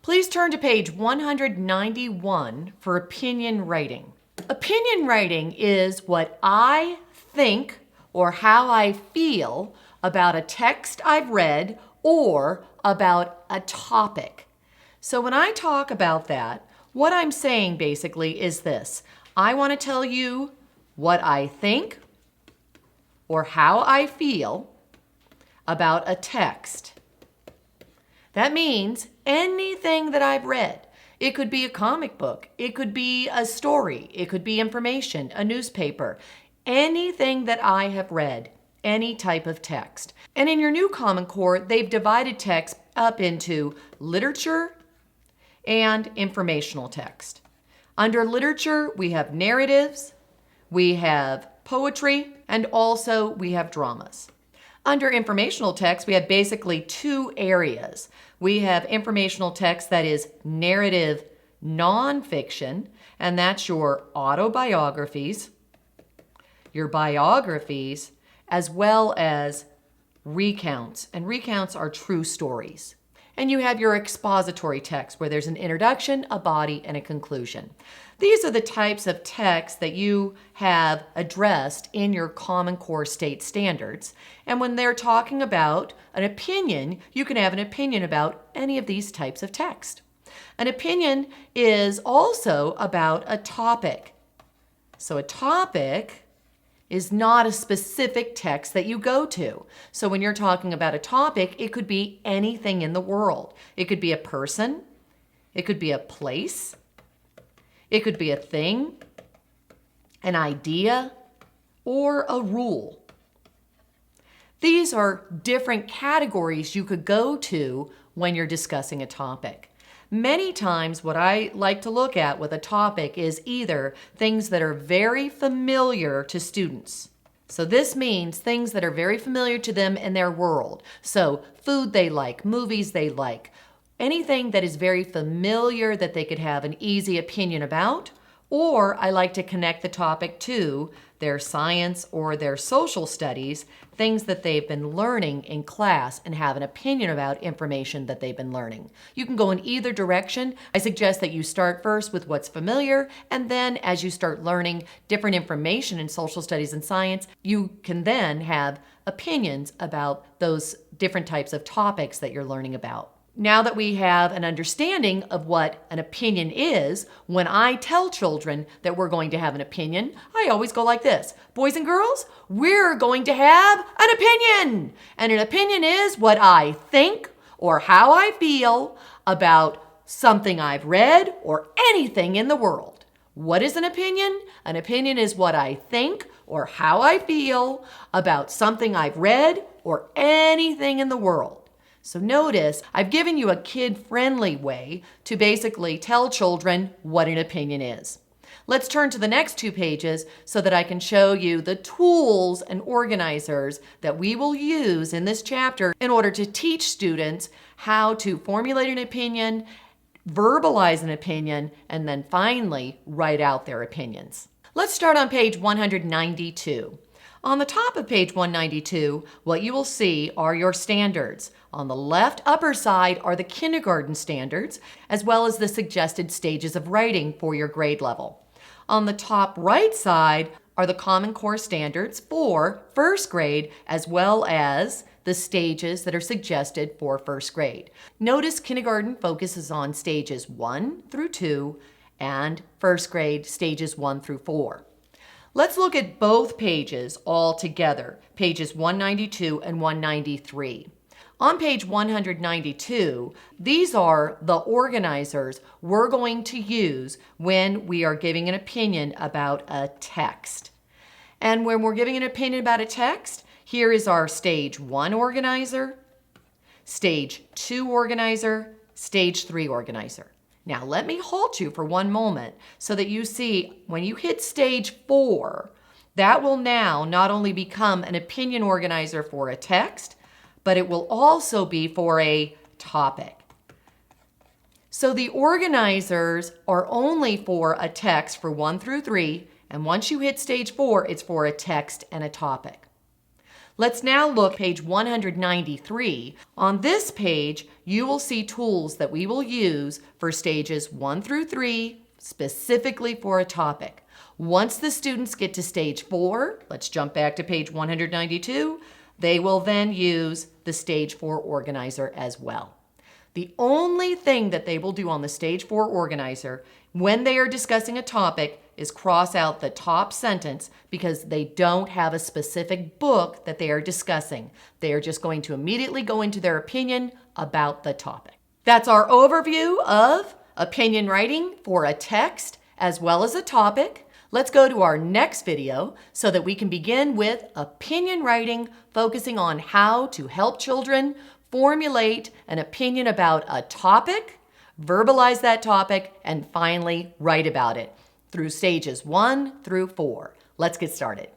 Please turn to page 191 for opinion writing. Opinion writing is what I think or how I feel about a text I've read or about a topic. So when I talk about that, what I'm saying basically is this. I want to tell you what I think or how I feel about a text. That means anything that I've read. It could be a comic book. It could be a story. It could be information, a newspaper. Anything that I have read, any type of text. And in your new Common Core, they've divided text up into literature and informational text. Under literature, we have narratives, we have poetry, and also we have dramas. Under informational text, we have basically two areas. We have informational text that is narrative nonfiction, and that's your autobiographies, your biographies, as well as recounts. And recounts are true stories. And you have your expository text where there's an introduction, a body, and a conclusion. These are the types of text that you have addressed in your Common Core state standards. And when they're talking about an opinion, you can have an opinion about any of these types of text. An opinion is also about a topic. So a topic is not a specific text that you go to. So when you're talking about a topic, it could be anything in the world. It could be a person, it could be a place, it could be a thing, an idea, or a rule. These are different categories you could go to when you're discussing a topic. Many times what I like to look at with a topic is either things that are very familiar to students. So this means things that are very familiar to them in their world. So food they like, movies they like, anything that is very familiar that they could have an easy opinion about. Or I like to connect the topic to their science or their social studies, things that they've been learning in class and have an opinion about information that they've been learning. You can go in either direction. I suggest that you start first with what's familiar, and then as you start learning different information in social studies and science, you can then have opinions about those different types of topics that you're learning about. Now that we have an understanding of what an opinion is, when I tell children that we're going to have an opinion, I always go like this. Boys and girls, we're going to have an opinion. And an opinion is what I think or how I feel about something I've read or anything in the world. What is an opinion? An opinion is what I think or how I feel about something I've read or anything in the world. So notice, I've given you a kid-friendly way to basically tell children what an opinion is. Let's turn to the next two pages so that I can show you the tools and organizers that we will use in this chapter in order to teach students how to formulate an opinion, verbalize an opinion, and then finally write out their opinions. Let's start on page 192. On the top of page 192, what you will see are your standards. On the left upper side are the kindergarten standards, as well as the suggested stages of writing for your grade level. On the top right side are the Common Core standards for first grade, as well as the stages that are suggested for first grade. Notice kindergarten focuses on stages 1 through 2 and first grade stages 1 through 4. Let's look at both pages all together, pages 192 and 193. On page 192, these are the organizers we're going to use when we are giving an opinion about a text. And when we're giving an opinion about a text, here is our stage 1 organizer, stage 2 organizer, stage 3 organizer. Now let me halt you for one moment so that you see when you hit stage 4, that will now not only become an opinion organizer for a text, but it will also be for a topic. So the organizers are only for a text for 1 through 3, and once you hit stage 4, it's for a text and a topic. Let's now look page 193. On this page, you will see tools that we will use for stages 1 through 3, specifically for a topic. Once the students get to stage 4, let's jump back to page 192, they will then use the stage 4 organizer as well. The only thing that they will do on the stage 4 organizer when they are discussing a topic is cross out the top sentence because they don't have a specific book that they are discussing. They are just going to immediately go into their opinion about the topic. That's our overview of opinion writing for a text as well as a topic. Let's go to our next video so that we can begin with opinion writing, focusing on how to help children formulate an opinion about a topic, verbalize that topic, and finally write about it through stages 1 through 4. Let's get started.